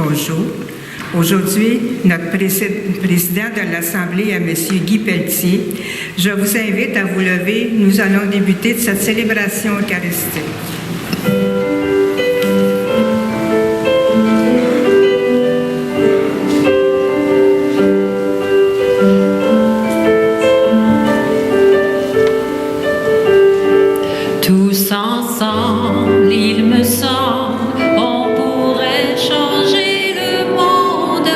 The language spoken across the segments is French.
bonjour. Aujourd'hui, notre président de l'Assemblée, M. Guy Pelletier, je vous invite à vous lever. Nous allons débuter de cette célébration eucharistique. Tous ensemble, il me semble, on pourrait changer le monde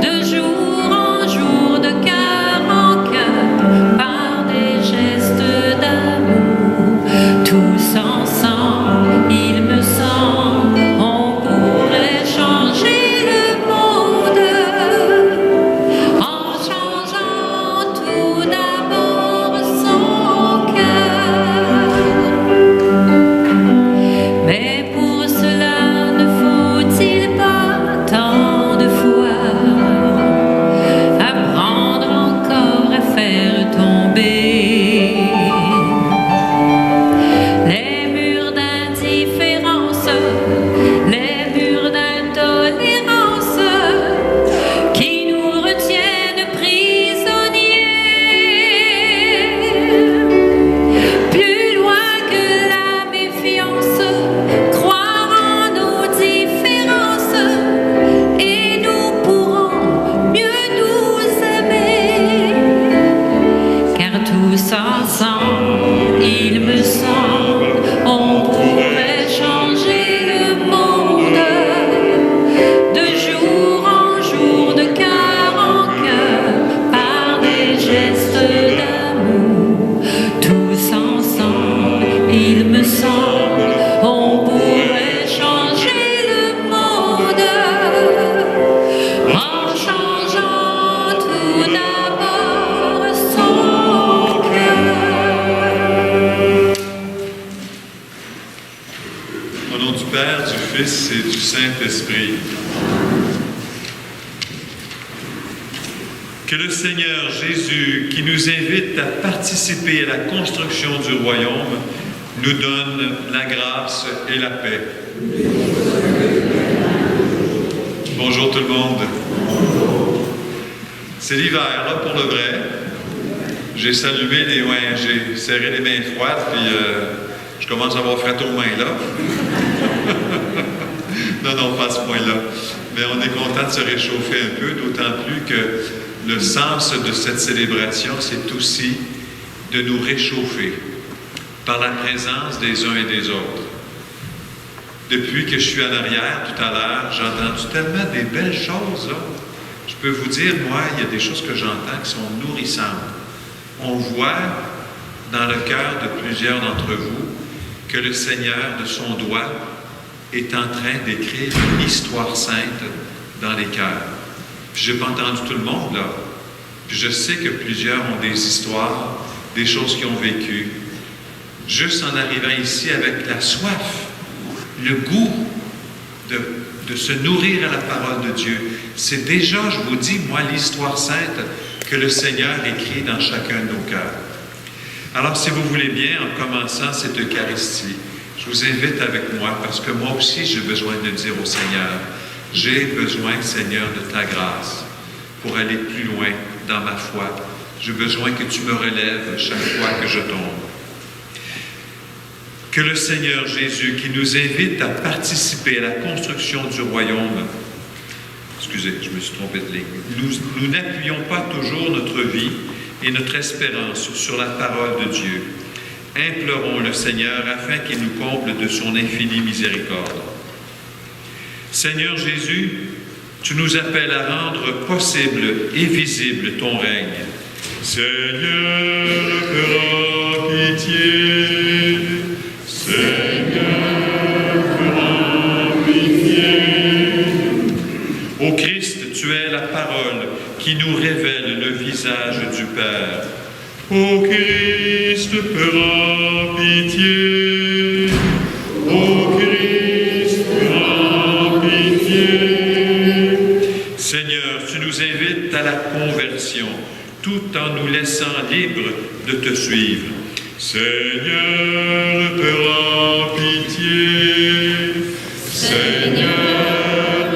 de jour en jour, de cœur en cœur, par des gestes d'amour. Tous ensemble, il me semble, on pourrait changer le monde en changeant tout d'abord son cœur. Mais pour cela ne faut-il pas tant de foi apprendre encore à faire tomber les murs d'indifférence, les murs d'intolérance qui nous retiennent prisonniers. Plus loin que la méfiance, croire en nos différences, et nous pourrons mieux nous aimer. Car tous ensemble, il me semble, on pourrait changer le monde de jour en jour, de cœur en cœur, par des gestes d'amour. Tous ensemble, il me semble, on pourrait changer le monde en changeant tout d'abord son cœur. Au nom du Père, du Fils et du Saint-Esprit. Que le Seigneur Jésus, qui nous invite à participer à la construction du royaume, nous donne la grâce et la paix. Bonjour tout le monde. C'est l'hiver, là, pour le vrai. J'ai salué les mains, j'ai serré les mains froides, puis je commence à avoir fret aux mains, là. Non, pas à ce point-là. Mais on est content de se réchauffer un peu, d'autant plus que le sens de cette célébration, c'est aussi de nous réchauffer par la présence des uns et des autres. Depuis que je suis en arrière tout à l'heure, j'ai entendu tellement des belles choses, là. Je peux vous dire, moi, il y a des choses que j'entends qui sont nourrissantes. On voit dans le cœur de plusieurs d'entre vous que le Seigneur, de son doigt, est en train d'écrire une histoire sainte dans les cœurs. Puis je n'ai pas entendu tout le monde, là. Puis je sais que plusieurs ont des histoires, des choses qu'ils ont vécues. Juste en arrivant ici avec la soif, le goût de se nourrir à la parole de Dieu. C'est déjà, je vous dis, moi, l'histoire sainte que le Seigneur écrit dans chacun de nos cœurs. Alors, si vous voulez bien, en commençant cette Eucharistie, je vous invite avec moi, parce que moi aussi, j'ai besoin de dire au Seigneur, j'ai besoin, Seigneur, de ta grâce pour aller plus loin dans ma foi. J'ai besoin que tu me relèves chaque fois que je tombe. Que le Seigneur Jésus, qui nous invite à participer à la construction du royaume, excusez, je me suis trompé de ligne, nous n'appuyons pas toujours notre vie et notre espérance sur la parole de Dieu. Implorons le Seigneur afin qu'il nous comble de son infinie miséricorde. Seigneur Jésus, tu nous appelles à rendre possible et visible ton règne. Seigneur, fera pitié. Seigneur, fera pitié. Ô Christ, tu es la parole qui nous révèle le visage du Père. Ô Christ, fera pitié. Ô Christ, fera pitié. Seigneur, tu nous invites à la conversion, tout en nous laissant libres de te suivre. Seigneur, fera pitié. Seigneur,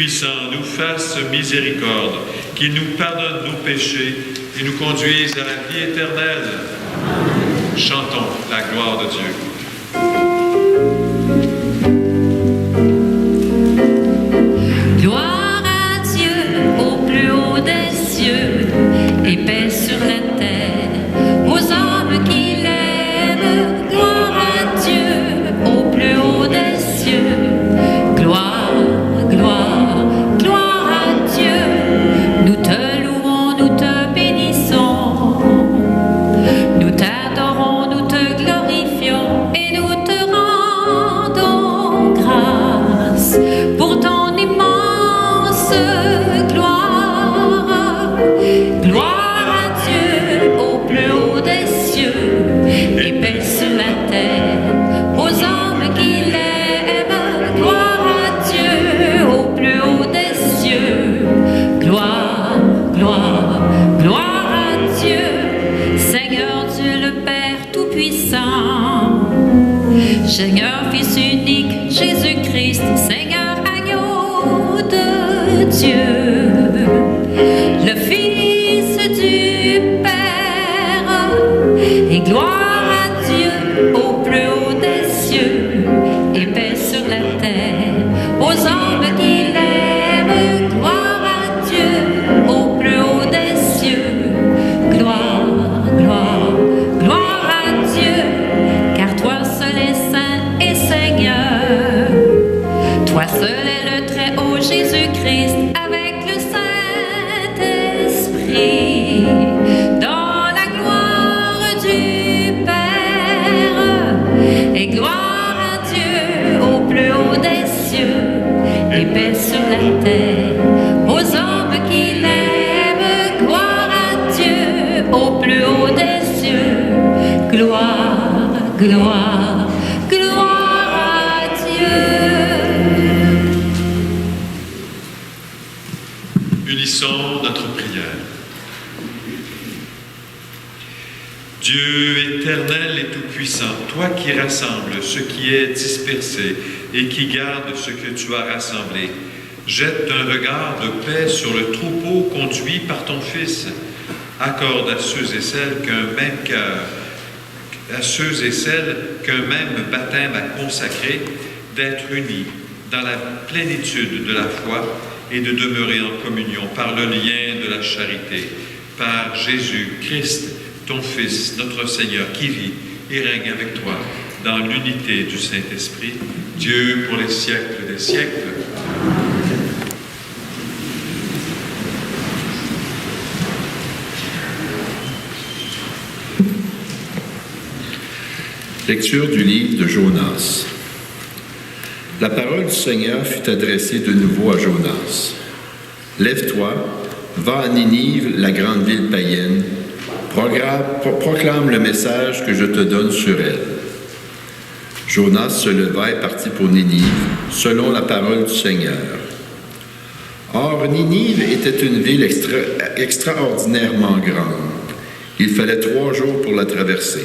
Tout-Puissant nous fasse miséricorde, qu'il nous pardonne nos péchés et nous conduise à la vie éternelle. Chantons la gloire de Dieu. Gloire à Dieu au plus haut des cieux et paix sur la terre aux hommes qui l'aiment. Gloire à Dieu au plus haut des cieux. Gloire, gloire, gloire à Dieu. Nous te louons, nous te bénissons. Nous t'adorons, nous te glorifions et nous te rendons grâce pour ton immense gloire. Gloire à Dieu au plus haut des cieux et paix sur la terre aux hommes qui l'aiment. Gloire à Dieu au plus haut des cieux. Gloire, gloire, gloire à Dieu. Seigneur Dieu le Père Tout-Puissant, Seigneur Fils unique Jésus-Christ, Seigneur agneau de Dieu, le Fils du Père, et gloire à Dieu au plus haut des cieux, et paix sur la terre aux hommes qui l'aiment. Gloire à Dieu au plus haut des cieux. Gloire, gloire, gloire à Dieu, car toi seul es saint et Seigneur. Toi seul est le très haut Jésus-Christ avec le Saint-Esprit, dans la gloire du Père. Et gloire à Dieu au plus haut des cieux, et paix sur la terre aux hommes qui l'aiment. Gloire à Dieu au plus haut des cieux. Gloire, gloire, gloire à Dieu. Unissons notre prière. Dieu éternel et tout-puissant, toi qui rassembles ce qui est dispersé et qui garde ce que tu as rassemblé, jette un regard de paix sur le troupeau conduit par ton Fils. Accorde à ceux et celles qu'un même cœur, à ceux et celles qu'un même baptême a consacré, d'être unis dans la plénitude de la foi et de demeurer en communion par le lien de la charité, par Jésus-Christ, ton Fils, notre Seigneur, qui vit et règne avec toi dans l'unité du Saint-Esprit, Dieu pour les siècles des siècles. Lecture du livre de Jonas. La parole du Seigneur fut adressée de nouveau à Jonas. « Lève-toi, va à Ninive, la grande ville païenne, proclame le message que je te donne sur elle. » Jonas se leva et partit pour Ninive, selon la parole du Seigneur. Or, Ninive était une ville extraordinairement grande. Il fallait 3 jours pour la traverser.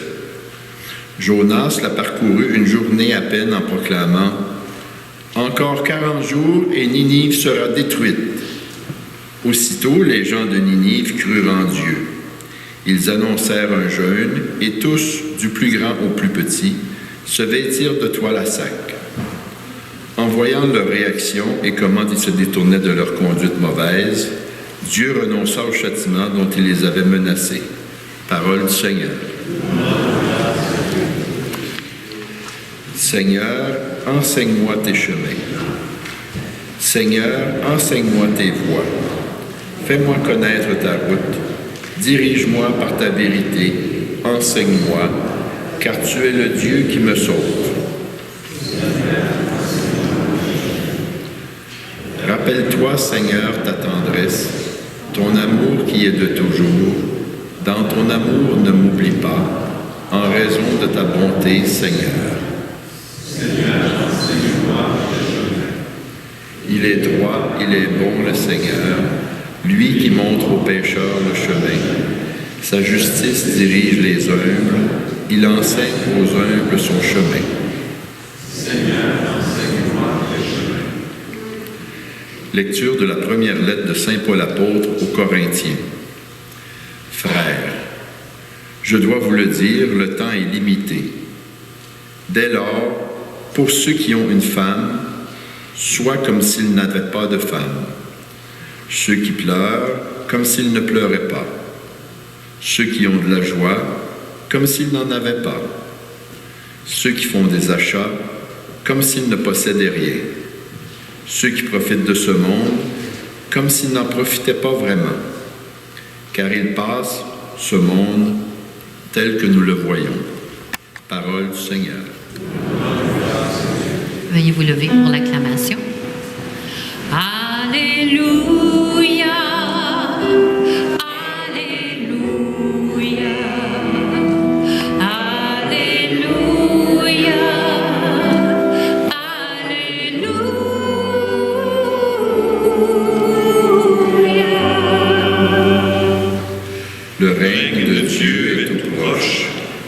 Jonas la parcourut une journée à peine en proclamant « Encore 40 jours et Ninive sera détruite. » Aussitôt, les gens de Ninive crurent en Dieu. Ils annoncèrent un jeûne et tous, du plus grand au plus petit, se vêtirent de toile à sac. En voyant leur réaction et comment ils se détournaient de leur conduite mauvaise, Dieu renonça au châtiment dont il les avait menacés. Parole du Seigneur. Seigneur, enseigne-moi tes chemins. Seigneur, enseigne-moi tes voies. Fais-moi connaître ta route. Dirige-moi par ta vérité. Enseigne-moi, car tu es le Dieu qui me sauve. Rappelle-toi, Seigneur, ta tendresse, ton amour qui est de toujours. Dans ton amour, ne m'oublie pas, en raison de ta bonté, Seigneur. Seigneur, enseigne-moi tes chemins. Il est droit, il est bon, le Seigneur, lui qui montre aux pécheurs le chemin. Sa justice dirige les humbles, il enseigne aux humbles son chemin. Seigneur, enseigne-moi tes chemins. Lecture de la première lettre de Saint Paul apôtre aux Corinthiens. Frères, je dois vous le dire, le temps est limité. Dès lors, pour ceux qui ont une femme, soit comme s'ils n'avaient pas de femme. Ceux qui pleurent, comme s'ils ne pleuraient pas. Ceux qui ont de la joie, comme s'ils n'en avaient pas. Ceux qui font des achats, comme s'ils ne possédaient rien. Ceux qui profitent de ce monde, comme s'ils n'en profitaient pas vraiment. Car il passe, ce monde, tel que nous le voyons. Parole du Seigneur. Veuillez vous lever pour l'acclamation. Alléluia, Alléluia, Alléluia, Alléluia. Le règne de Dieu est tout proche.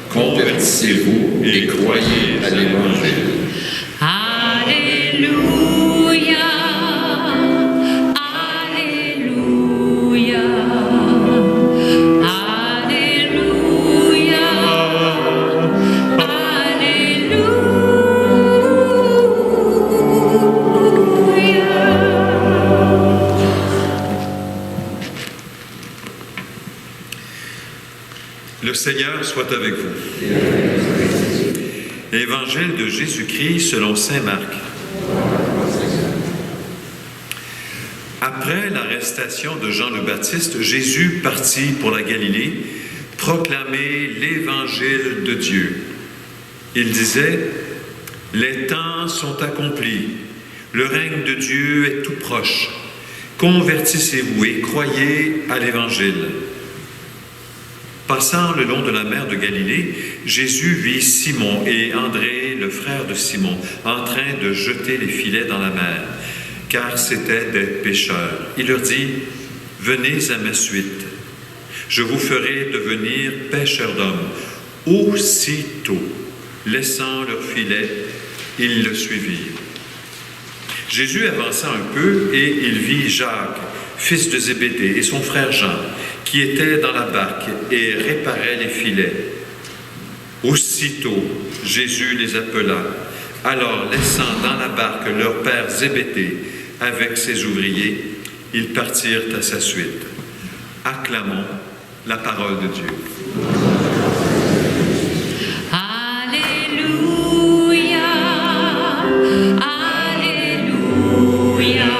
Convertissez-vous et croyez à l'Évangile. Alléluia, Alléluia, Alléluia, Alléluia. Le Seigneur soit avec vous. Évangile de Jésus-Christ selon saint Marc. Après l'arrestation de Jean le Baptiste, Jésus partit pour la Galilée, proclamer l'Évangile de Dieu. Il disait, « Les temps sont accomplis, le règne de Dieu est tout proche. Convertissez-vous et croyez à l'Évangile. » Passant le long de la mer de Galilée, Jésus vit Simon et André, le frère de Simon, en train de jeter les filets dans la mer, car c'étaient des pêcheurs. Il leur dit, « Venez à ma suite, je vous ferai devenir pêcheurs d'hommes. » Aussitôt, laissant leurs filets, ils le suivirent. Jésus avança un peu et il vit Jacques, fils de Zébédée, et son frère Jean, qui étaient dans la barque et réparaient les filets. Aussitôt, Jésus les appela. Alors, laissant dans la barque leur père Zébédée avec ses ouvriers, ils partirent à sa suite. Acclamons la parole de Dieu. Alléluia, Alléluia,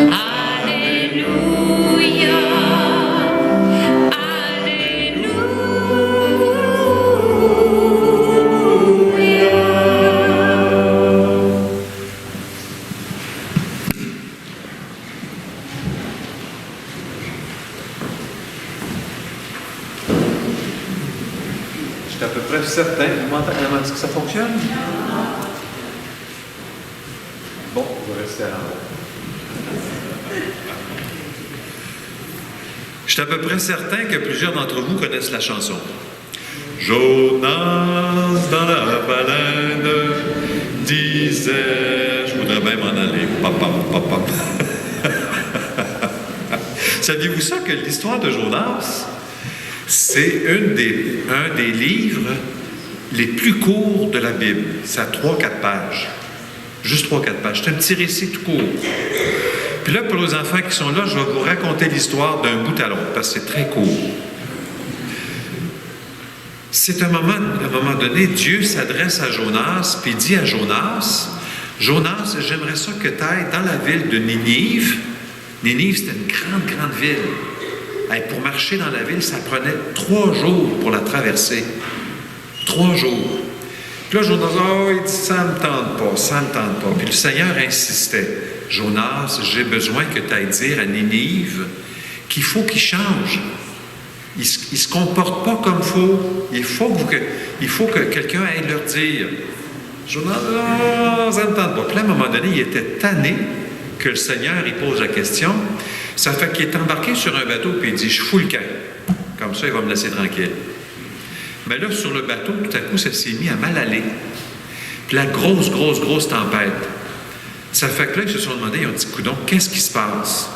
Alléluia, Je suis à peu près certain. Est-ce que ça fonctionne? Bon, on va rester à l'endroit. Je suis à peu près certain que plusieurs d'entre vous connaissent la chanson. Jonas dans la baleine disait, je voudrais bien m'en aller. Papa. Saviez-vous ça que l'histoire de Jonas, c'est un des livres les plus courts de la Bible. C'est à 3-4 pages. Juste 3-4 pages. C'est un petit récit tout court. Puis là, pour les enfants qui sont là, je vais vous raconter l'histoire d'un bout à l'autre, parce que c'est très court. C'est à un moment donné, Dieu s'adresse à Jonas, puis il dit à Jonas, « Jonas, j'aimerais ça que tu ailles dans la ville de Ninive. » Ninive, c'était une grande ville. Hey, pour marcher dans la ville, ça prenait 3 jours pour la traverser. 3 jours. Puis là, Jonas, il dit, ça ne me tente pas. Puis le Seigneur insistait. Jonas, j'ai besoin que tu ailles dire à Ninive qu'il faut qu'il change. Il ne se comporte pas comme faut. Il faut que quelqu'un aille leur dire. Jonas, ça ne me tente pas. Puis là, à un moment donné, il était tanné que le Seigneur, il pose la question. Ça fait qu'il est embarqué sur un bateau, puis il dit, je fous le camp. Comme ça, il va me laisser tranquille. Mais là, sur le bateau, tout à coup, ça s'est mis à mal aller. Puis la grosse tempête. Ça fait que là, ils se sont demandé, ils ont dit, coudon, qu'est-ce qui se passe?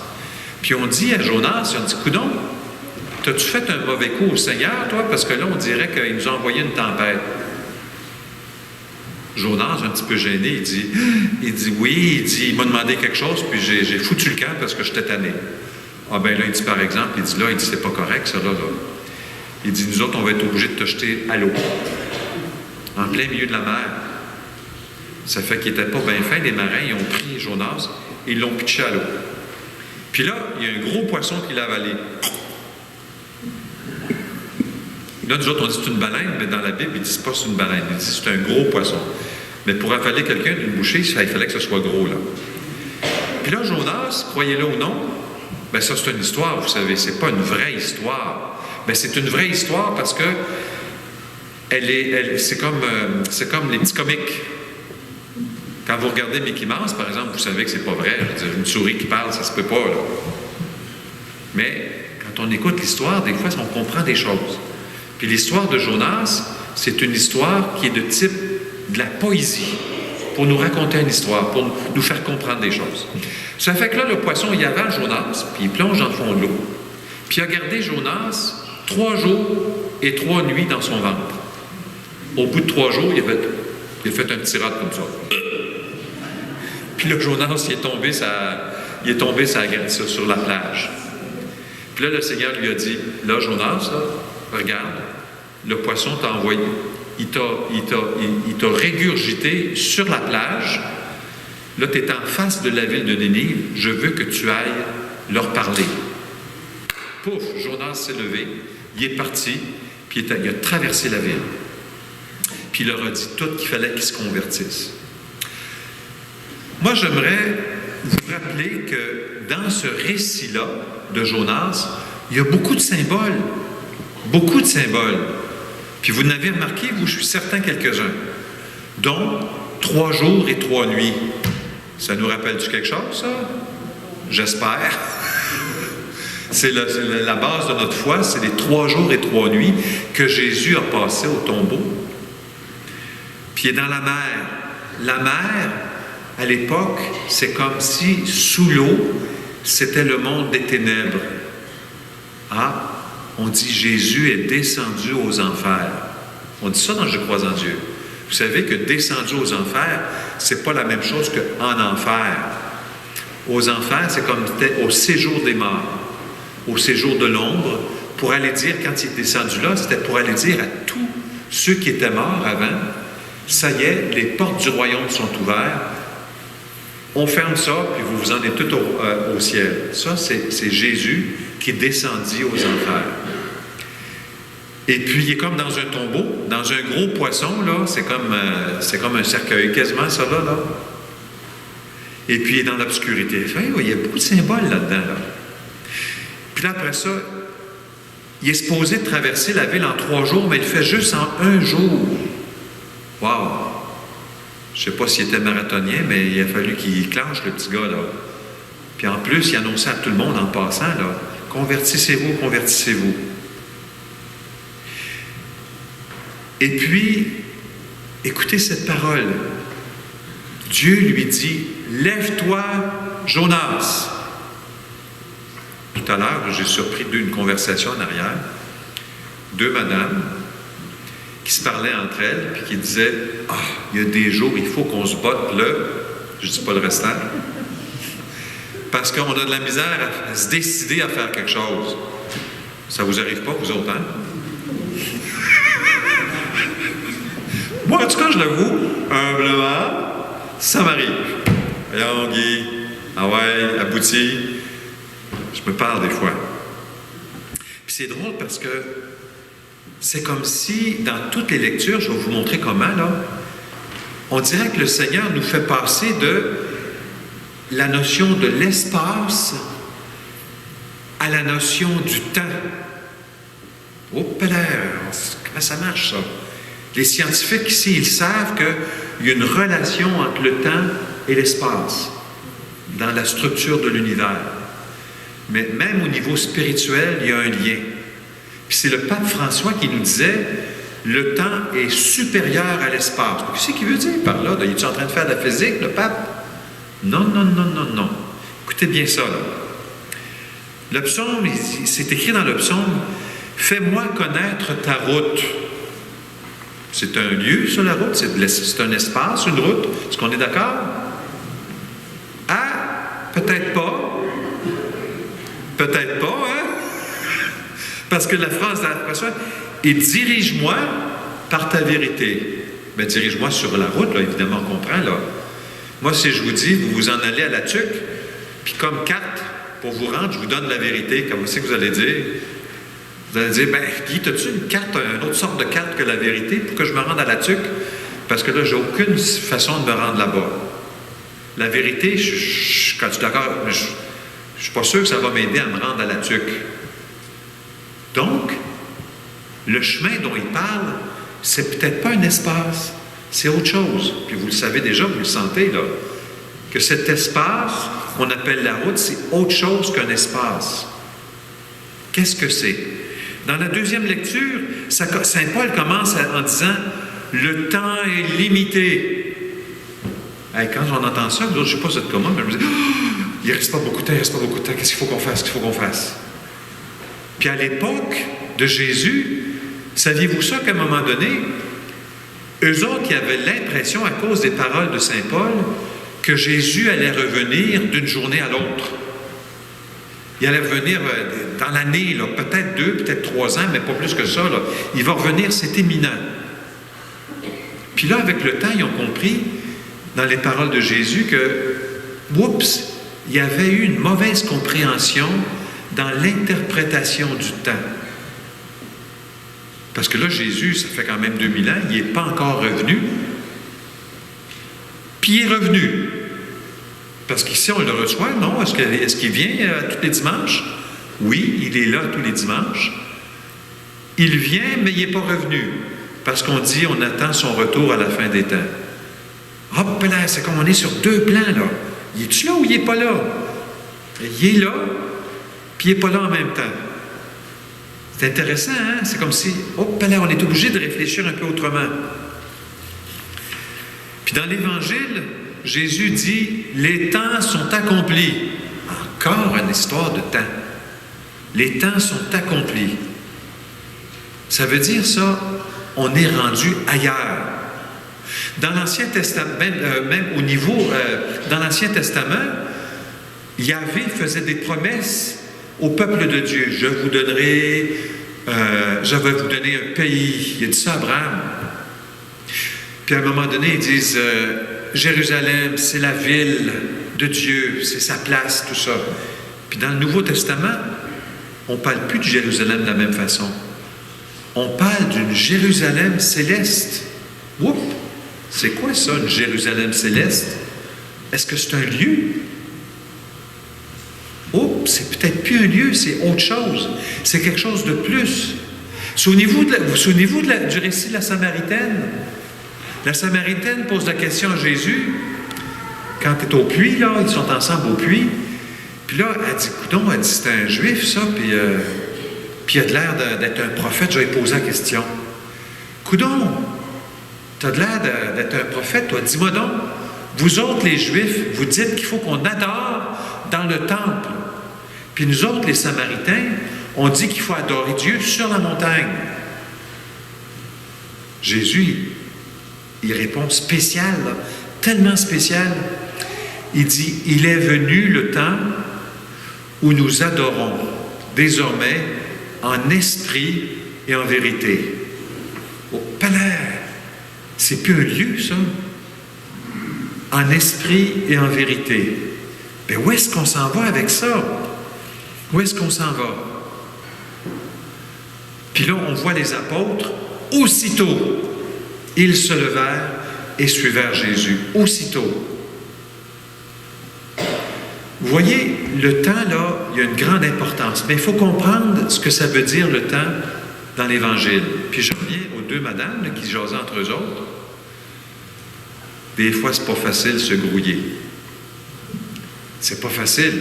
Puis on dit à Jonas, ils ont dit, coudon, t'as-tu fait un mauvais coup au Seigneur, toi? Parce que là, on dirait qu'il nous a envoyé une tempête. Jonas, un petit peu gêné, il dit oui, il m'a demandé quelque chose, puis j'ai foutu le camp parce que j'étais tanné. Ah ben là, il dit par exemple, il dit c'est pas correct, ça là. Il dit, nous autres, on va être obligés de te jeter à l'eau, en plein milieu de la mer. Ça fait qu'ils n'étaient pas bien fins, les marins, ils ont pris Jonas, et ils l'ont pitché à l'eau. Puis là, il y a un gros poisson qui l'a avalé. Là, nous autres, on dit c'est une baleine, mais dans la Bible, ils ne disent pas c'est une baleine, ils disent c'est un gros poisson. Mais pour avaler quelqu'un d'une bouchée, il fallait que ce soit gros, là. Puis là, Jonas, croyez-le ou non, bien ça, c'est une histoire, vous savez, c'est pas une vraie histoire. Bien, c'est une vraie histoire parce que c'est comme les petits comiques. Quand vous regardez Mickey Mouse, par exemple, vous savez que c'est pas vrai. Je veux dire, une souris qui parle, ça se peut pas, là. Mais quand on écoute l'histoire, des fois, on comprend des choses. Puis l'histoire de Jonas, c'est une histoire qui est de type de la poésie, pour nous raconter une histoire, pour nous faire comprendre des choses. Ça fait que là, le poisson, il avale Jonas, puis il plonge dans le fond de l'eau. Puis il a gardé Jonas 3 jours et 3 nuits dans son ventre. Au bout de 3 jours, il a fait un petit rate comme ça. Puis là, Jonas, il est tombé sur la plage. Puis là, le Seigneur lui a dit, là, Jonas, là, regarde, le poisson t'a envoyé, il t'a régurgité sur la plage. Là, tu es en face de la ville de Ninive. Je veux que tu ailles leur parler. Pouf, Jonas s'est levé, il est parti, puis il a traversé la ville. Puis il leur a dit tout qu'il fallait qu'ils se convertissent. Moi, j'aimerais vous rappeler que dans ce récit-là de Jonas, il y a beaucoup de symboles. Beaucoup de symboles. Puis vous n'avez remarqué, vous, je suis certain, quelques-uns. Dont 3 jours et 3 nuits. Ça nous rappelle-tu quelque chose, ça? J'espère. C'est la base de notre foi, c'est les 3 jours et 3 nuits que Jésus a passé au tombeau. Puis il est dans la mer. La mer, à l'époque, c'est comme si sous l'eau, c'était le monde des ténèbres. Ah! On dit Jésus est descendu aux enfers. On dit ça dans Je crois en Dieu. Vous savez que descendu aux enfers, c'est pas la même chose qu'en enfer. Aux enfers, c'est comme c'était au séjour des morts, au séjour de l'ombre, pour aller dire, quand il est descendu là, c'était pour aller dire à tous ceux qui étaient morts avant, ça y est, les portes du royaume sont ouvertes, on ferme ça, puis vous vous en êtes tous au ciel. Ça, c'est Jésus qui descendit aux enfers. Et puis, il est comme dans un tombeau, dans un gros poisson, là, c'est comme un cercueil, quasiment ça là. Et puis, il est dans l'obscurité. Il y a beaucoup de symboles là-dedans, là. Puis là, après ça, il est supposé traverser la ville en 3 jours, mais il le fait juste en 1 jour. Wow! Je ne sais pas s'il était marathonien, mais il a fallu qu'il clenche, le petit gars, là. Puis en plus, il annonçait à tout le monde en passant, là, convertissez-vous, convertissez-vous. Et puis, écoutez cette parole. Dieu lui dit, lève-toi, Jonas. Tout à l'heure, j'ai surpris une conversation en arrière. 2 madames qui se parlaient entre elles, puis qui disaient, ah, il y a des jours, il faut qu'on se batte je ne dis pas le restant, parce qu'on a de la misère à se décider à faire quelque chose. Ça vous arrive pas, vous autres, hein? Moi, en tout cas, je l'avoue, humblement, ça m'arrive. Voyons, Guy, ah ouais, abouti, je me parle des fois. Puis c'est drôle parce que c'est comme si, dans toutes les lectures, je vais vous montrer comment, là, on dirait que le Seigneur nous fait passer de la notion de l'espace à la notion du temps. Oh, père, comment ça marche, ça? Les scientifiques ici, ils savent qu'il y a une relation entre le temps et l'espace dans la structure de l'univers. Mais même au niveau spirituel, il y a un lien. Puis c'est le pape François qui nous disait « Le temps est supérieur à l'espace ». Qu'est-ce qu'il veut dire par là? Il est en train de faire de la physique, le pape? Non, non, non, non, non. Écoutez bien ça, là. Le psaume, c'est écrit dans le psaume, « Fais-moi connaître ta route ». C'est un lieu sur la route, c'est un espace, une route. Est-ce qu'on est d'accord? Ah, peut-être pas. Peut-être pas, hein? Parce que la phrase d'après et dirige-moi par ta vérité. Mais dirige-moi sur la route, là, évidemment, on comprend, là. Moi, si je vous dis, vous vous en allez à la tuque, puis comme carte, pour vous rendre, je vous donne la vérité, comme c'est que vous allez dire. Vous allez dire, ben, Guy, as-tu une carte, une autre sorte de carte que la vérité pour que je me rende à la tuque? Parce que là, j'ai aucune façon de me rendre là-bas. La vérité, quand je suis d'accord, je ne suis pas sûr que ça va m'aider à me rendre à la tuque. Donc, le chemin dont il parle, c'est peut-être pas un espace, c'est autre chose. Puis vous le savez déjà, vous le sentez, là, que cet espace qu'on appelle la route, c'est autre chose qu'un espace. Qu'est-ce que c'est? Dans la deuxième lecture, Saint Paul commence en disant « Le temps est limité ». Hey, quand on entend ça, je ne sais pas si c'est comment, mais je me dis oh, « Il ne reste pas beaucoup de temps, qu'est-ce qu'il faut qu'on fasse, Puis à l'époque de Jésus, saviez-vous ça qu'à un moment donné, eux autres, ils avaient l'impression, à cause des paroles de Saint Paul, que Jésus allait revenir d'une journée à l'autre. Il allait revenir dans l'année, là, peut-être 2, peut-être 3 ans, mais pas plus que ça. Là. Il va revenir, c'est imminent. Puis là, avec le temps, ils ont compris, dans les paroles de Jésus, que, oups, il y avait eu une mauvaise compréhension dans l'interprétation du temps. Parce que là, Jésus, ça fait quand même 2000 ans, il n'est pas encore revenu. Puis il est revenu. Parce qu'ici, on le reçoit, non? Est-ce qu'il vient tous les dimanches? Oui, il est là tous les dimanches. Il vient, mais il n'est pas revenu. Parce qu'on dit, on attend son retour à la fin des temps. Hop là, c'est comme on est sur 2 plans, là. Il est-tu là ou il n'est pas là? Il est là, puis il n'est pas là en même temps. C'est intéressant, hein? C'est comme si, hop là, on est obligé de réfléchir un peu autrement. Puis dans l'Évangile, Jésus dit, les temps sont accomplis. Encore une histoire de temps. Les temps sont accomplis. Ça veut dire ça, on est rendu ailleurs. Dans l'Ancien Testament, même au niveau, dans l'Ancien Testament, Yahvé faisait des promesses au peuple de Dieu. Je vais vous donner un pays. Il a dit ça à Abraham. Puis à un moment donné, ils disent, Jérusalem, c'est la ville de Dieu, c'est sa place, tout ça. Puis dans le Nouveau Testament, on ne parle plus de Jérusalem de la même façon. On parle d'une Jérusalem céleste. Oups! C'est quoi ça, une Jérusalem céleste? Est-ce que c'est un lieu? Oups! C'est peut-être plus un lieu, c'est autre chose. C'est quelque chose de plus. Souvenez-vous du récit de la Samaritaine? La Samaritaine pose la question à Jésus, quand tu es au puits, là, ils sont ensemble au puits, puis là, elle dit, coudonc, elle dit, c'est un juif, ça, puis il a de l'air d'être un prophète, je vais lui poser la question. Coudonc, tu as de l'air d'être un prophète, toi, dis-moi donc, vous autres, les Juifs, vous dites qu'il faut qu'on adore dans le temple, puis nous autres, les Samaritains, on dit qu'il faut adorer Dieu sur la montagne. Jésus, il répond spécial, là, tellement spécial. Il dit, il est venu le temps où nous adorons désormais en esprit et en vérité. Au palais, c'est plus un lieu, ça. En esprit et en vérité. Mais où est-ce qu'on s'en va avec ça? Où est-ce qu'on s'en va? Puis là, on voit les apôtres, aussitôt, ils se levèrent et suivirent Jésus. Aussitôt. Vous voyez, le temps, là, il y a une grande importance. Mais il faut comprendre ce que ça veut dire, le temps, dans l'Évangile. Puis je reviens aux 2 madames là, qui se jasaient entre eux autres. Des fois, c'est pas facile de se grouiller. C'est pas facile.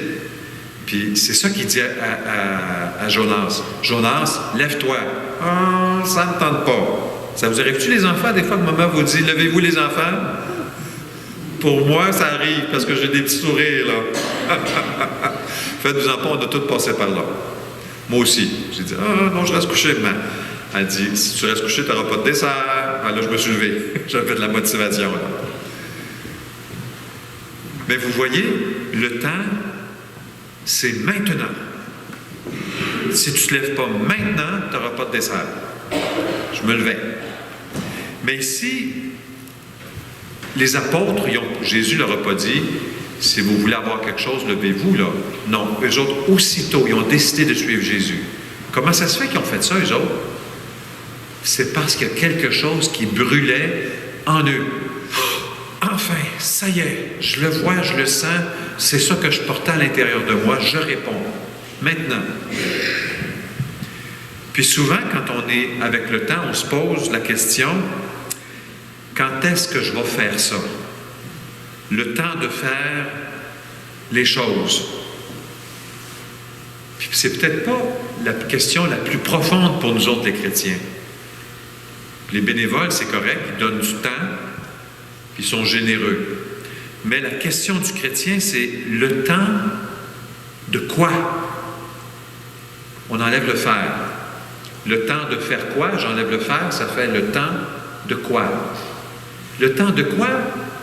Puis c'est ça qu'il dit à Jonas. Jonas, lève-toi. Ah, ça ne me tente pas. Ça vous arrive-tu, les enfants, des fois que maman vous dit, levez-vous, les enfants? Pour moi, ça arrive parce que j'ai des petits sourires, là. Faites-vous-en pas, on a tous passé par là. Moi aussi. J'ai dit, ah non, je reste couché, maman. Elle dit, si tu restes couché, tu n'auras pas de dessert. Ah, là, je me suis levé. J'avais de la motivation, là. Mais vous voyez, le temps, c'est maintenant. Si tu ne te lèves pas maintenant, tu n'auras pas de dessert. Je me levais. Mais ici, les apôtres, Jésus ne leur a pas dit, si vous voulez avoir quelque chose, levez-vous, là. Non, eux autres, aussitôt, ils ont décidé de suivre Jésus. Comment ça se fait qu'ils ont fait ça, eux autres? C'est parce qu'il y a quelque chose qui brûlait en eux. Enfin, ça y est, je le vois, je le sens, c'est ça que je portais à l'intérieur de moi, je réponds. Maintenant. Puis souvent, quand on est avec le temps, on se pose la question, quand est-ce que je vais faire ça? Le temps de faire les choses. Puis c'est peut-être pas la question la plus profonde pour nous autres, les chrétiens. Les bénévoles, c'est correct, ils donnent du temps, puis ils sont généreux. Mais la question du chrétien, c'est le temps de quoi? On enlève le faire. Le temps de faire quoi? J'enlève le faire, ça fait le temps de quoi? Le temps de quoi?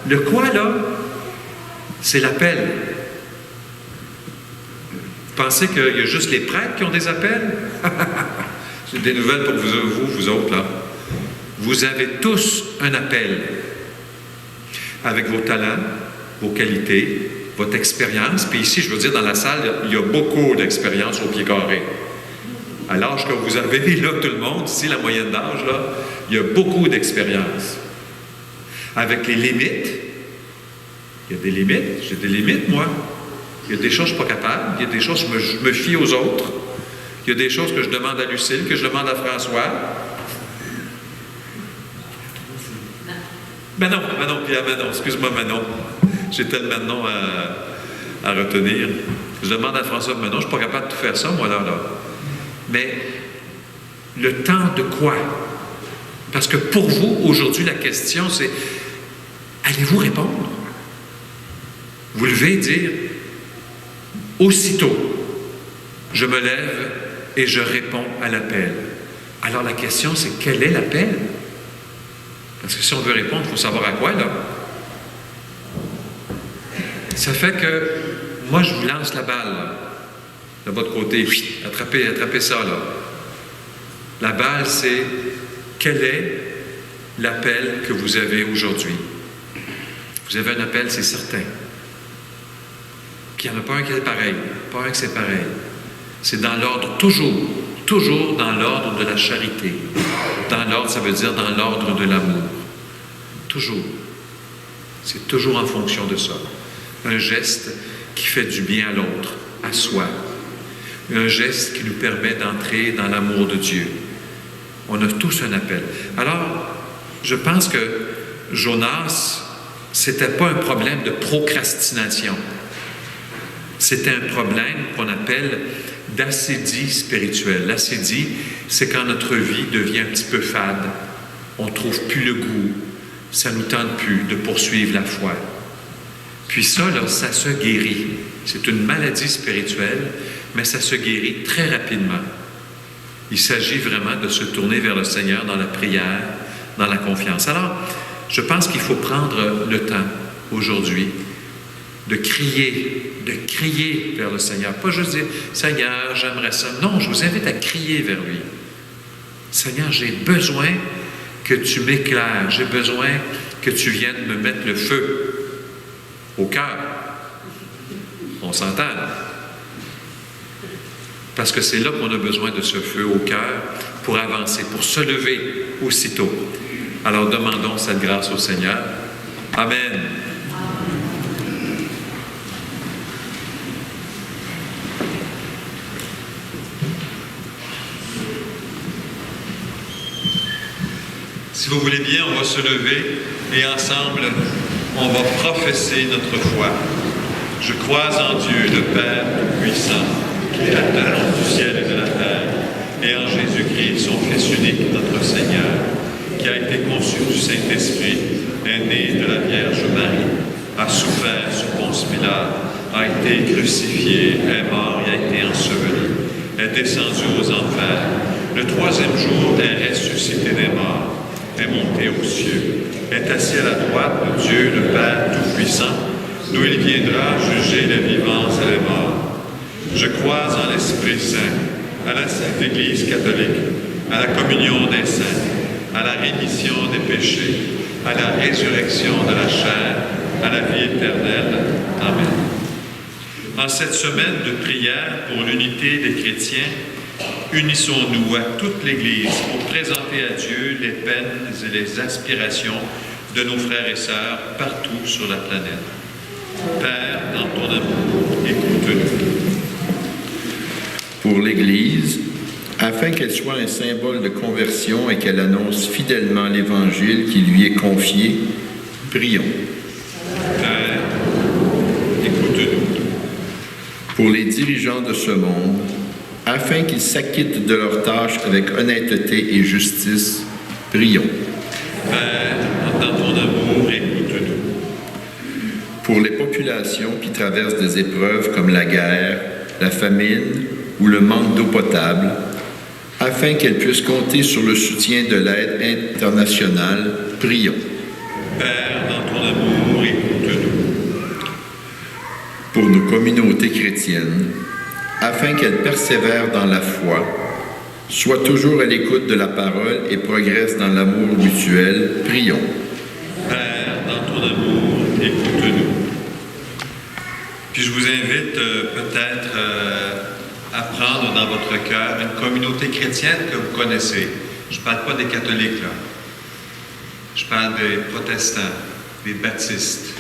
Le quoi, là, c'est l'appel. Vous pensez qu'il y a juste les prêtres qui ont des appels? J'ai des nouvelles pour vous autres, là. Vous avez tous un appel. Avec vos talents, vos qualités, votre expérience. Puis ici, je veux dire, dans la salle, il y a beaucoup d'expérience au pied carré. À l'âge que vous avez, là, tout le monde, ici, la moyenne d'âge, là, il y a beaucoup d'expérience. Avec les limites, il y a des limites. J'ai des limites, moi. Il y a des choses que je ne suis pas capable. Il y a des choses que je me fie aux autres. Il y a des choses que je demande à Lucille, que je demande à François. Manon, excuse-moi Manon. J'ai tellement de noms à retenir. Je demande à François, Manon, je ne suis pas capable de tout faire ça, moi, là. Mais le temps de quoi? Parce que pour vous, aujourd'hui, la question, c'est, allez-vous répondre? Vous levez et dire, aussitôt, je me lève et je réponds à l'appel. Alors la question, c'est, quel est l'appel? Parce que si on veut répondre, il faut savoir à quoi, là. Ça fait que, moi, je vous lance la balle, là, de votre côté. Attrapez ça, là. La balle, c'est, quel est l'appel que vous avez aujourd'hui? Vous avez un appel, c'est certain. Qu'il n'y en a pas un qui est pareil. Pas un qui c'est pareil. C'est dans l'ordre, toujours dans l'ordre de la charité. Dans l'ordre, ça veut dire dans l'ordre de l'amour. Toujours. C'est toujours en fonction de ça. Un geste qui fait du bien à l'autre, à soi. Un geste qui nous permet d'entrer dans l'amour de Dieu. On a tous un appel. Alors, je pense que Jonas, c'était pas un problème de procrastination. C'était un problème qu'on appelle d'acédie spirituelle. L'acédie, c'est quand notre vie devient un petit peu fade. On ne trouve plus le goût. Ça ne nous tente plus de poursuivre la foi. Puis ça, là, ça se guérit. C'est une maladie spirituelle, mais ça se guérit très rapidement. Il s'agit vraiment de se tourner vers le Seigneur dans la prière, dans la confiance. Alors, je pense qu'il faut prendre le temps, aujourd'hui, de crier vers le Seigneur. Pas juste dire, Seigneur, j'aimerais ça. Non, je vous invite à crier vers lui. Seigneur, j'ai besoin que tu m'éclaires. J'ai besoin que tu viennes me mettre le feu au cœur. On s'entend, là? Parce que c'est là qu'on a besoin de ce feu au cœur pour avancer, pour se lever aussitôt. Alors demandons cette grâce au Seigneur. Amen. Si vous voulez bien, on va se lever et ensemble, on va professer notre foi. Je crois en Dieu, le Père Tout-Puissant, Créateur du ciel et de la terre, et en Jésus-Christ, son Fils unique, notre Seigneur, qui a été conçu du Saint-Esprit, est né de la Vierge Marie, a souffert sous Ponce Pilate, a été crucifié, est mort et a été enseveli, est descendu aux enfers. Le troisième jour est ressuscité des morts, est monté aux cieux, est assis à la droite de Dieu le Père Tout-Puissant, d'où il viendra juger les vivants et les morts. Je crois en l'Esprit Saint, à la Sainte Église catholique, à la communion des saints, à la rémission des péchés, à la résurrection de la chair, à la vie éternelle. Amen. En cette semaine de prière pour l'unité des chrétiens, unissons-nous à toute l'Église pour présenter à Dieu les peines et les aspirations de nos frères et sœurs partout sur la planète. Père, dans ton amour, écoute-nous. Pour l'Église, afin qu'elle soit un symbole de conversion et qu'elle annonce fidèlement l'Évangile qui lui est confié, prions. Père, écoute-nous. Pour les dirigeants de ce monde, afin qu'ils s'acquittent de leurs tâches avec honnêteté et justice, prions. Père, dans ton amour, écoute-nous. Pour les populations qui traversent des épreuves comme la guerre, la famine ou le manque d'eau potable, afin qu'elles puissent compter sur le soutien de l'aide internationale, prions. Père, dans ton amour, écoute-nous. Pour nos communautés chrétiennes, afin qu'elles persévèrent dans la foi, soient toujours à l'écoute de la parole et progressent dans l'amour mutuel, prions. Père, dans ton amour, écoute-nous. Puis je vous invite peut-être à prendre dans votre cœur une communauté chrétienne que vous connaissez. Je ne parle pas des catholiques, là. Je parle des protestants, des baptistes,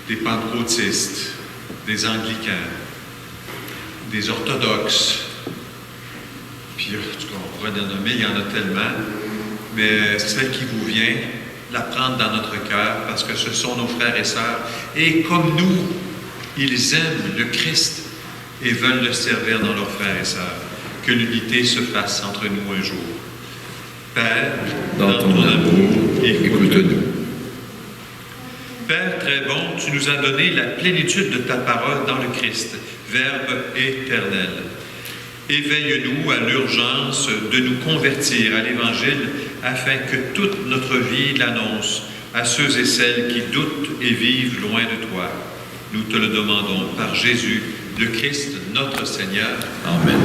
des pentecôtistes, des anglicans, des orthodoxes. Puis, en tout cas, on pourrait en nommer, il y en a tellement. Mais celle qui vous vient, la prendre dans notre cœur parce que ce sont nos frères et sœurs. Et comme nous, ils aiment le Christ et veulent le servir dans leurs frères et sœurs. Que l'unité se fasse entre nous un jour. Père, dans ton amour, écoute-nous. Père très bon, tu nous as donné la plénitude de ta parole dans le Christ, Verbe éternel. Éveille-nous à l'urgence de nous convertir à l'Évangile afin que toute notre vie l'annonce à ceux et celles qui doutent et vivent loin de toi. Nous te le demandons par Jésus, le Christ, notre Seigneur. Amen.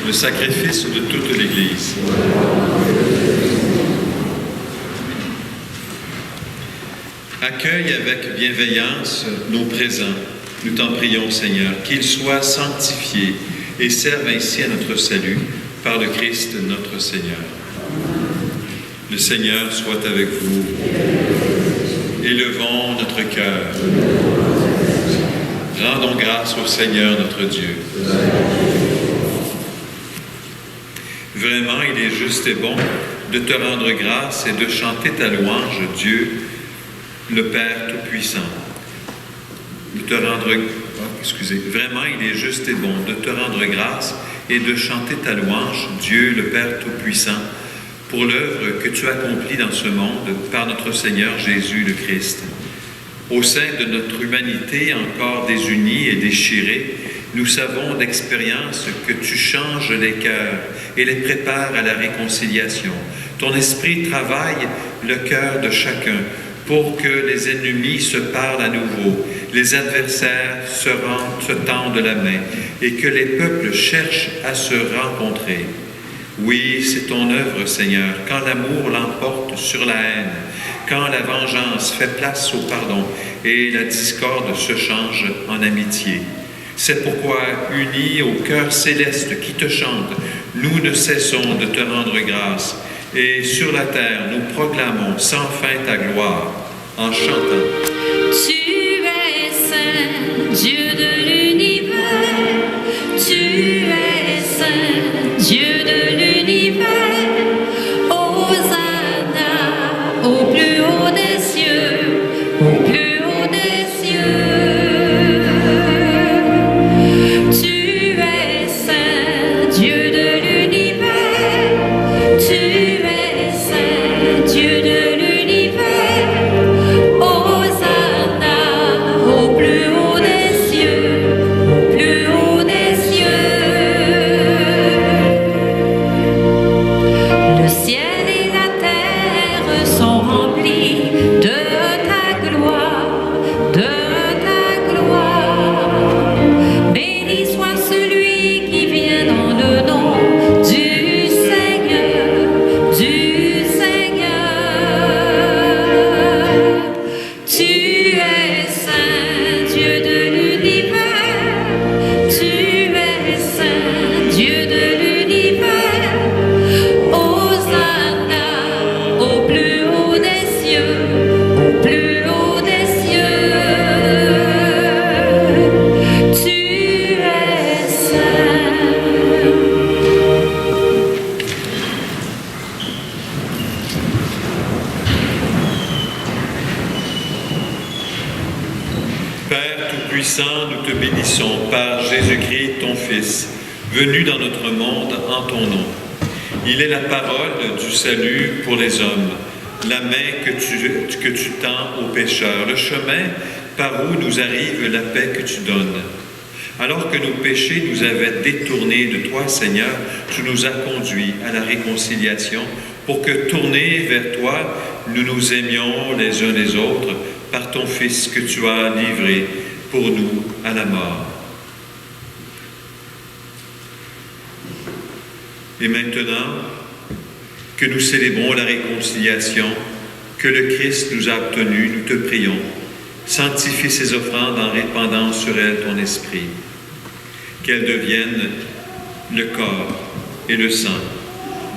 Le sacrifice de toute l'Église. Accueille avec bienveillance nos présents. Nous t'en prions, Seigneur, qu'ils soient sanctifiés et servent ainsi à notre salut par le Christ notre Seigneur. Le Seigneur soit avec vous. Élevons notre cœur. Rendons grâce grâce au Seigneur notre Dieu. Vraiment, il est juste et bon de te rendre grâce et de chanter ta louange, Dieu, le Père Tout-Puissant. Vraiment, il est juste et bon de te rendre grâce et de chanter ta louange, Dieu, le Père Tout-Puissant, pour l'œuvre que tu accomplis dans ce monde par notre Seigneur Jésus le Christ. Au sein de notre humanité encore désunie et déchirée, nous savons d'expérience que tu changes les cœurs et les prépares à la réconciliation. Ton esprit travaille le cœur de chacun pour que les ennemis se parlent à nouveau, les adversaires se tendent la main et que les peuples cherchent à se rencontrer. Oui, c'est ton œuvre, Seigneur, quand l'amour l'emporte sur la haine, quand la vengeance fait place au pardon et la discorde se change en amitié. C'est pourquoi, unis au cœur céleste qui te chante, nous ne cessons de te rendre grâce. Et sur la terre, nous proclamons sans fin ta gloire en chantant. Tu es saint, Dieu de l'univers. Tu es saint, Dieu de l'univers. Hosanna au plus haut des cieux, au plus haut des cieux. Tu es saint, Dieu de l'univers. Tu es saint, Dieu de l'univers. Hosanna au plus haut des cieux, au plus haut des cieux. Le ciel et la terre sont remplis de ta gloire, de ta gloire. Béni soit celui qui vient dans le nom du Seigneur, du Seigneur. Tu es saint, Dieu de l'univers. Tu es saint, Dieu de l'univers. Hosanna au plus haut des cieux, au plus haut des cieux. Tu es saint. Père Tout-Puissant, nous te bénissons par Jésus-Christ, ton Fils, venu dans notre monde en ton nom. Il est la parole du salut pour les hommes, la main que tu tends aux pécheurs, le chemin par où nous arrive la paix que tu donnes. Alors que nos péchés nous avaient détournés de toi, Seigneur, tu nous as conduits à la réconciliation pour que, tournés vers toi, nous nous aimions les uns les autres par ton Fils que tu as livré pour nous à la mort. Et maintenant que nous célébrons la réconciliation que le Christ nous a obtenue, nous te prions, sanctifie ces offrandes en répandant sur elles ton esprit, qu'elles deviennent le corps et le sang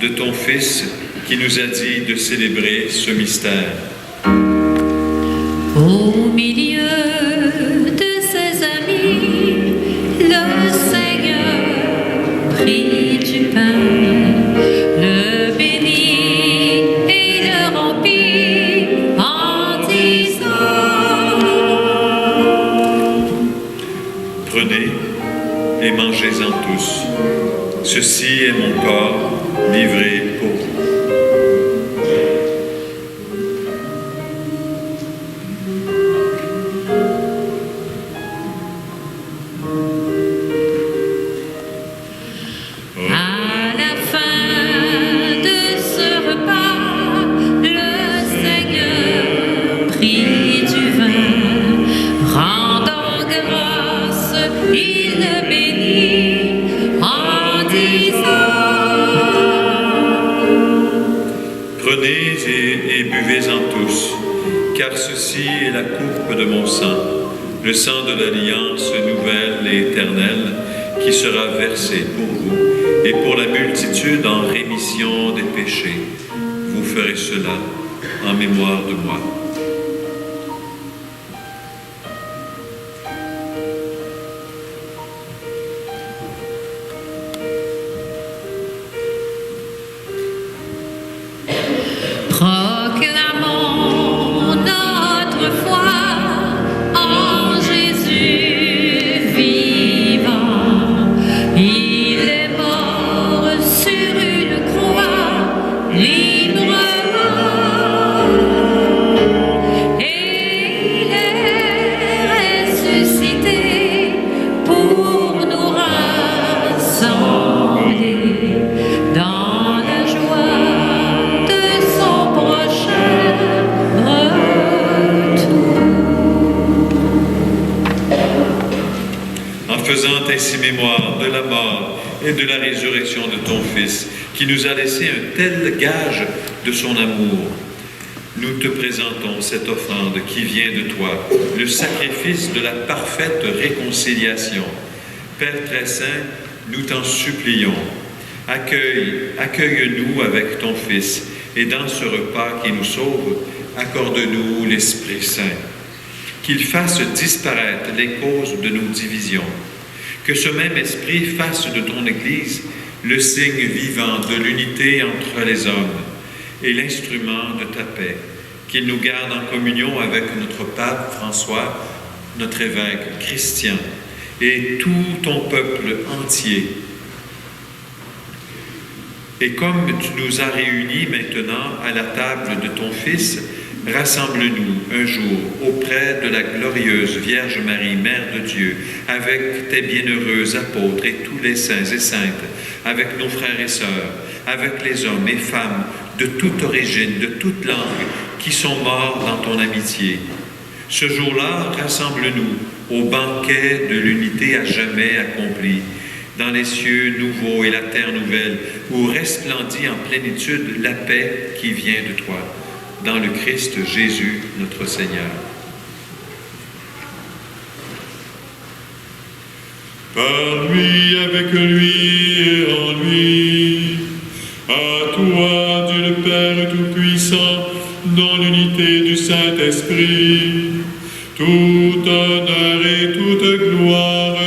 de ton Fils qui nous a dit de célébrer ce mystère. Au milieu de ses amis, le Seigneur prit du pain, le bénit et le rompit en disant: Prenez et mangez-en tous. Ceci est mon corps livré pour vous. À la fin de ce repas, le Seigneur prit du vin, rendant grâce, il le bénit en disant: Prenez et buvez-en tous, car ceci est la coupe de mon sang, le sang de l'alliance nouvelle et éternelle, qui sera versé pour vous et pour la multitude en rémission des péchés. Vous ferez cela en mémoire de moi. faisant ainsi mémoire de la mort et de la résurrection de ton Fils, qui nous a laissé un tel gage de son amour. Nous te présentons cette offrande qui vient de toi, le sacrifice de la parfaite réconciliation. Père très saint, nous t'en supplions. Accueille-nous avec ton Fils, et dans ce repas qui nous sauve, accorde-nous l'Esprit Saint. Qu'il fasse disparaître les causes de nos divisions. Que ce même Esprit fasse de ton Église le signe vivant de l'unité entre les hommes et l'instrument de ta paix. Qu'il nous garde en communion avec notre pape François, notre évêque Christian, et tout ton peuple entier. Et comme tu nous as réunis maintenant à la table de ton Fils, rassemble-nous un jour auprès de la glorieuse Vierge Marie, Mère de Dieu, avec tes bienheureux apôtres et tous les saints et saintes, avec nos frères et sœurs, avec les hommes et femmes de toute origine, de toute langue, qui sont morts dans ton amitié. Ce jour-là, rassemble-nous au banquet de l'unité à jamais accomplie, dans les cieux nouveaux et la terre nouvelle, où resplendit en plénitude la paix qui vient de toi, dans le Christ Jésus, notre Seigneur. Par lui, avec lui et en lui, à toi, Dieu le Père Tout-Puissant, dans l'unité du Saint-Esprit, tout honneur et toute gloire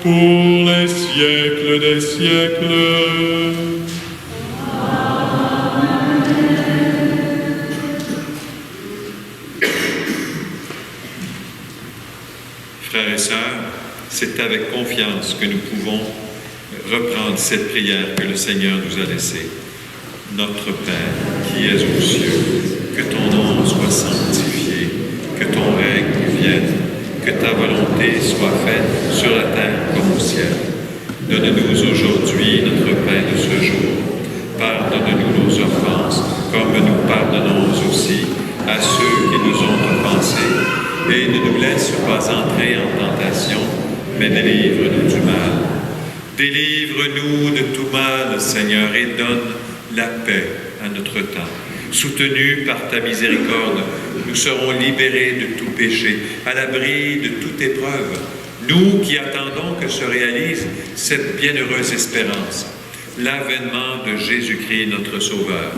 pour les siècles des siècles. Frères et sœurs, c'est avec confiance que nous pouvons reprendre cette prière que le Seigneur nous a laissée. Notre Père, qui es aux cieux, que ton nom soit sanctifié, que ton règne vienne, que ta volonté soit faite sur la terre comme au ciel. Donne-nous aujourd'hui notre pain de ce jour. Pardonne-nous nos offenses, comme nous pardonnons aussi à ceux qui nous ont offensés. Et ne nous laisse pas entrer en tentation, mais délivre-nous du mal. Délivre-nous de tout mal, Seigneur, et donne la paix à notre temps. Soutenus par ta miséricorde, nous serons libérés de tout péché, à l'abri de toute épreuve. Nous qui attendons que se réalise cette bienheureuse espérance, l'avènement de Jésus-Christ, notre Sauveur.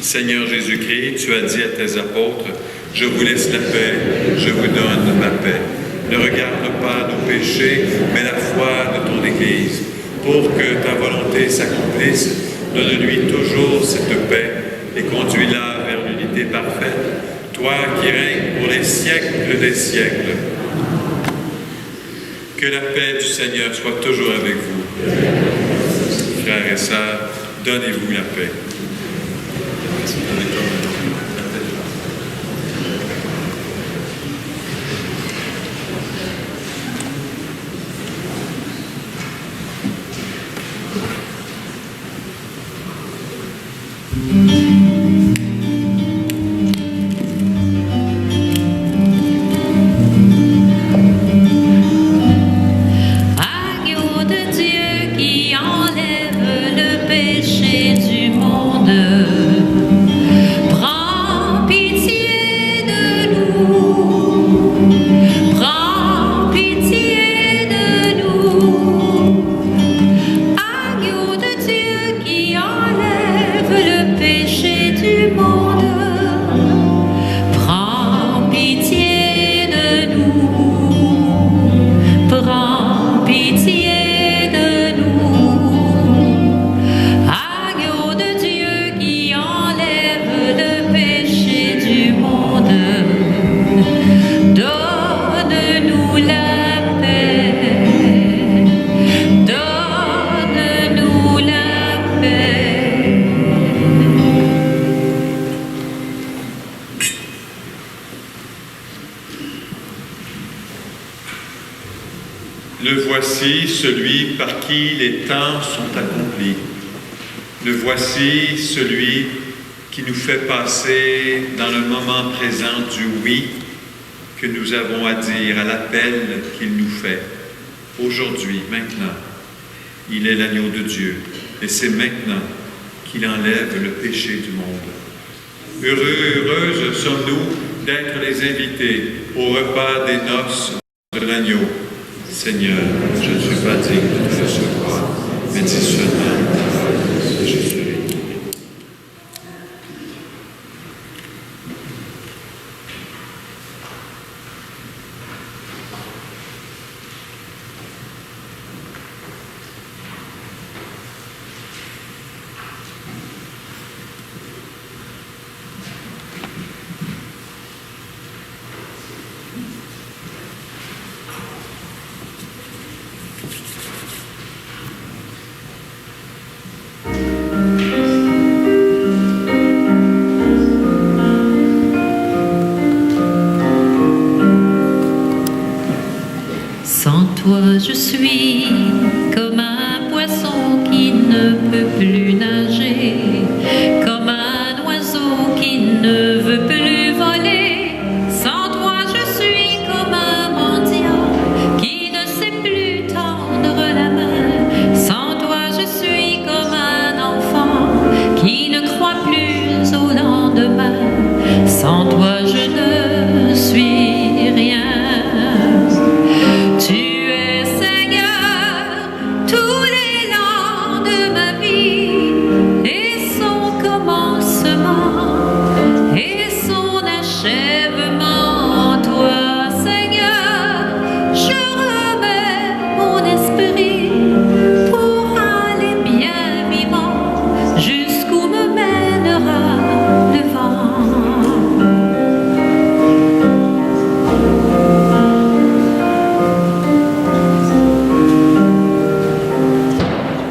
Seigneur Jésus-Christ, tu as dit à tes apôtres, « Je vous laisse la paix, je vous donne ma paix. Ne regarde pas nos péchés, mais la foi de ton Église. Pour que ta volonté s'accomplisse, donne-lui toujours cette paix et conduis-la vers l'unité parfaite. Toi qui règnes pour les siècles des siècles. » Que la paix du Seigneur soit toujours avec vous. Frères et sœurs, donnez-vous la paix. Agneau de Dieu qui enlève le péché du monde, prends pitié de nous, prends pitié de nous. Agneau de Dieu qui enlève le péché du monde, prends pitié de nous, prends pitié de nous. Agneau de Dieu qui enlève le péché du monde, donne-nous la paix, donne-nous la paix. Le voici, celui par qui les temps sont accomplis. Le voici, celui qui nous fait passer dans le moment présent du oui que nous avons à dire, à l'appel qu'il nous fait. Aujourd'hui, maintenant, il est l'agneau de Dieu et c'est maintenant qu'il enlève le péché du monde. Heureux, heureuses sommes-nous d'être les invités au repas des noces de l'agneau. Seigneur, je ne suis pas digne de te recevoir, mais dis seulement et je serai. Sans toi, je suis comme un poisson qui ne peut plus nager, comme un oiseau qui ne veut plus voler. Sans toi, je suis comme un mendiant qui ne sait plus tendre la main. Sans toi, je suis comme un enfant qui ne croit plus au lendemain. Sans toi, je ne suis rien. Tu es Seigneur, tous les lendemains de ma vie, et son commencement, et son achèvement. Toi, Seigneur, je remets mon esprit pour aller bien vivant jusqu'où me mènera le vent.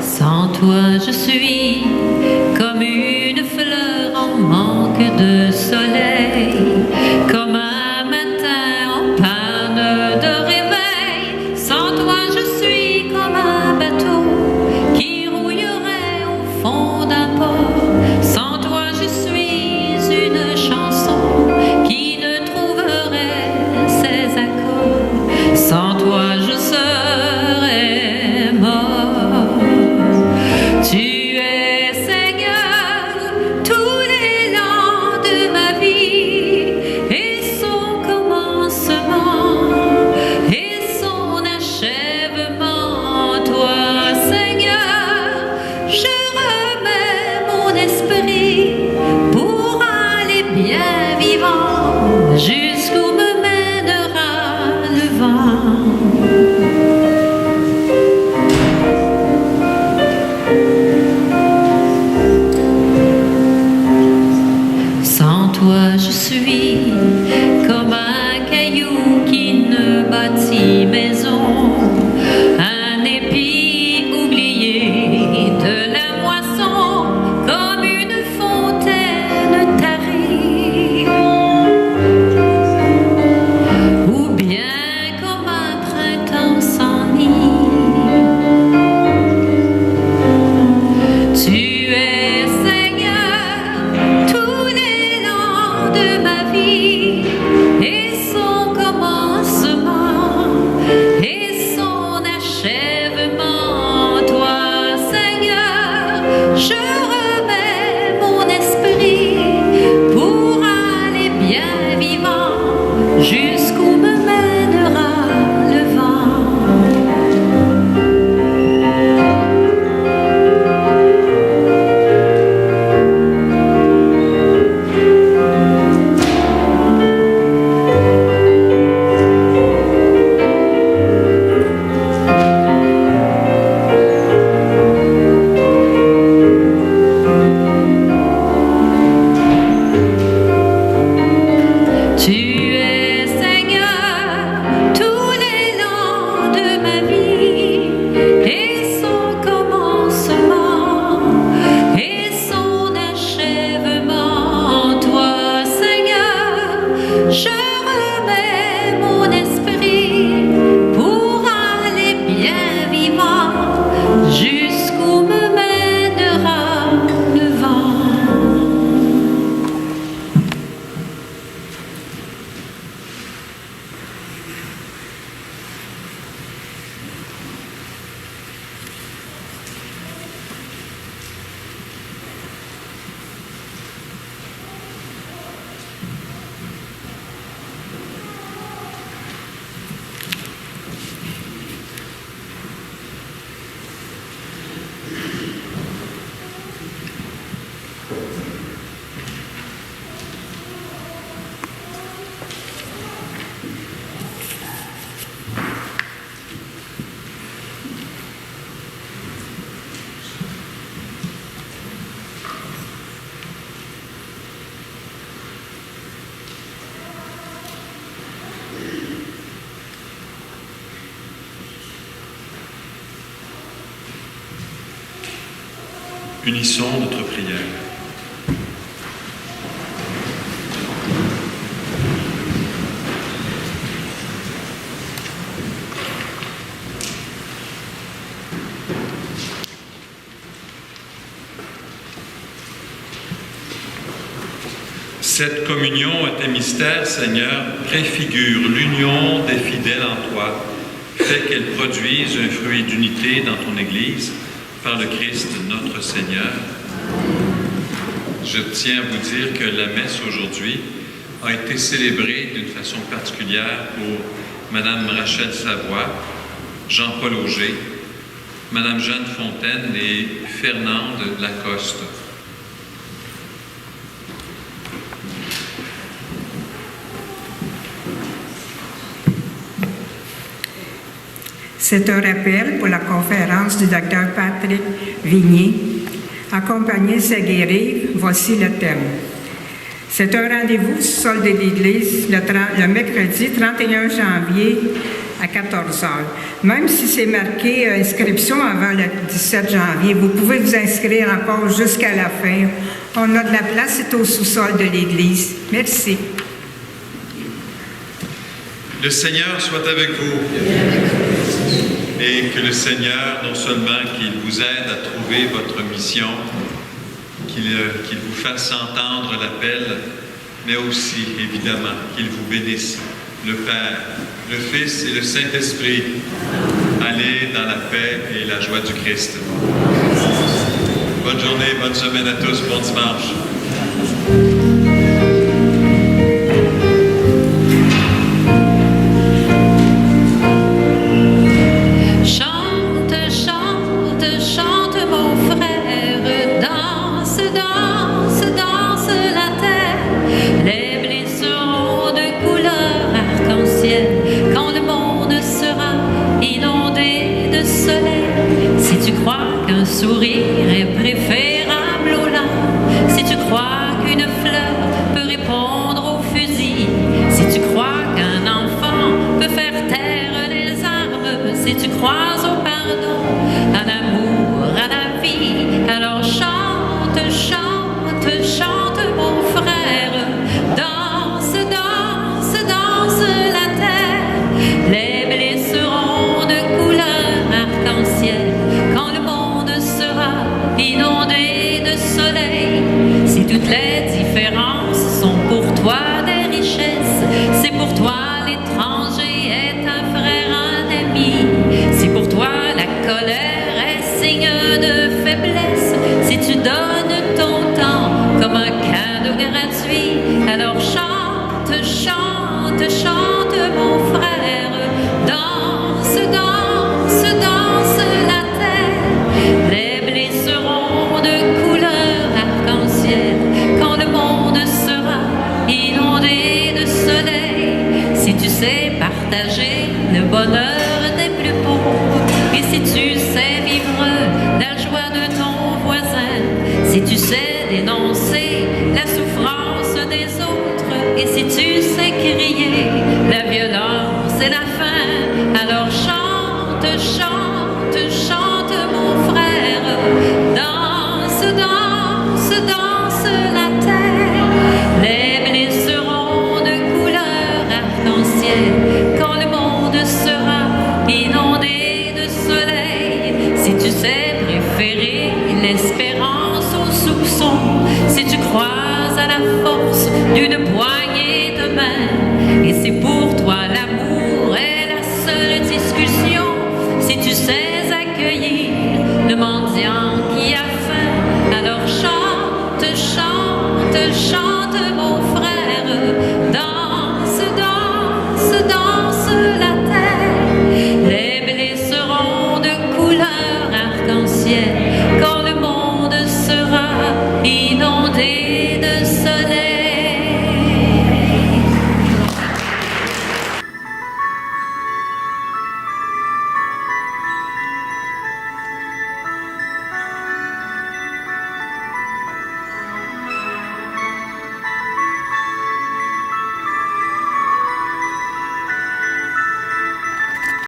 Sans toi, je suis comme une fleur en manque de soleil, comme un matin en panne de réveil. Sans toi, je suis comme un bateau qui rouillerait au fond d'un port. Sans toi, je suis une chanson qui ne trouverait ses accords. Sans toi, je serais mort. Tu es Seigneur, tous les lendemains de ma vie, et son commencement, et son achèvement. Toi, Seigneur, je remets mon esprit pour aller bien vivant jusqu'où me mènera le vent. Sans toi, je suis comme un caillou qui ne bâtit maison, un épi oublié de la moisson, comme une fontaine tarie, ou bien comme un printemps sans nid. Tu es Seigneur, tous les lendemains de ma vie, et son commencement, et son achèvement. Toi, Seigneur, je remets mon esprit pour aller bien vivant jusqu'où me mènera le vent. Tu es Seigneur, tous les lendemains de ma vie, et son commencement, et son achèvement. Toi, Seigneur, je remets mon esprit pour aller bien vivant jusqu'où me mènera le vent. Unissons notre prière. Cette communion à tes mystères, Seigneur, préfigure l'union des fidèles en toi, fait qu'elle produise un fruit d'unité dans ton Église, par le Christ notre Seigneur. Je tiens à vous dire que la messe aujourd'hui a été célébrée d'une façon particulière pour Madame Rachel Savoie, Jean-Paul Auger, Madame Jeanne Fontaine et Fernande Lacoste. C'est un rappel pour la conférence du Dr Patrick Vignier. Accompagner, c'est guérir, voici le thème. C'est un rendez-vous au sol de l'Église le mercredi 31 janvier à 14h. Même si c'est marqué inscription avant le 17 janvier, vous pouvez vous inscrire encore jusqu'à la fin. On a de la place, c'est au sous-sol de l'Église. Merci. Le Seigneur soit avec vous. Et que le Seigneur, non seulement qu'il vous aide à trouver votre mission, qu'il vous fasse entendre l'appel, mais aussi, évidemment, qu'il vous bénisse, le Père, le Fils et le Saint-Esprit. Allez dans la paix et la joie du Christ. Bonne journée, bonne semaine à tous, bon dimanche. Sourire est préférable aux larmes. Si tu crois qu'une fleur peut répondre au fusil, si tu crois qu'un enfant peut faire taire les armes, si tu crois au pardon, à l'amour, à la vie, alors chante, chante, chante mon frère. Danse, danse, danse la terre. Les blés seront de couleur arc-en-ciel quand le monde sera inondé de soleil. Si toutes les différences sont pour toi des richesses, c'est pour toi l'étranger est un frère, un ami. Si pour toi la colère est signe de faiblesse, si tu donnes ton temps comme un cadeau gratuit, alors chante, chante, chante mon frère. Danse, danse, danse la terre. Les blés seront de couleur arc-en-ciel quand le monde sera inondé de soleil. Si tu sais partager le bonheur des plus pauvres, et si tu sais vivre la joie de ton voisin, si tu sais dénoncer la souffrance des autres, et si tu sais crier la violence et la faim, alors chante, chante, chante mon frère. Danse, danse, danse la terre. Les blés seront de couleur arc-en-ciel quand le monde sera inondé de soleil. Si tu sais préférer l'espérance au soupçon, si tu crois à la force d'une poigne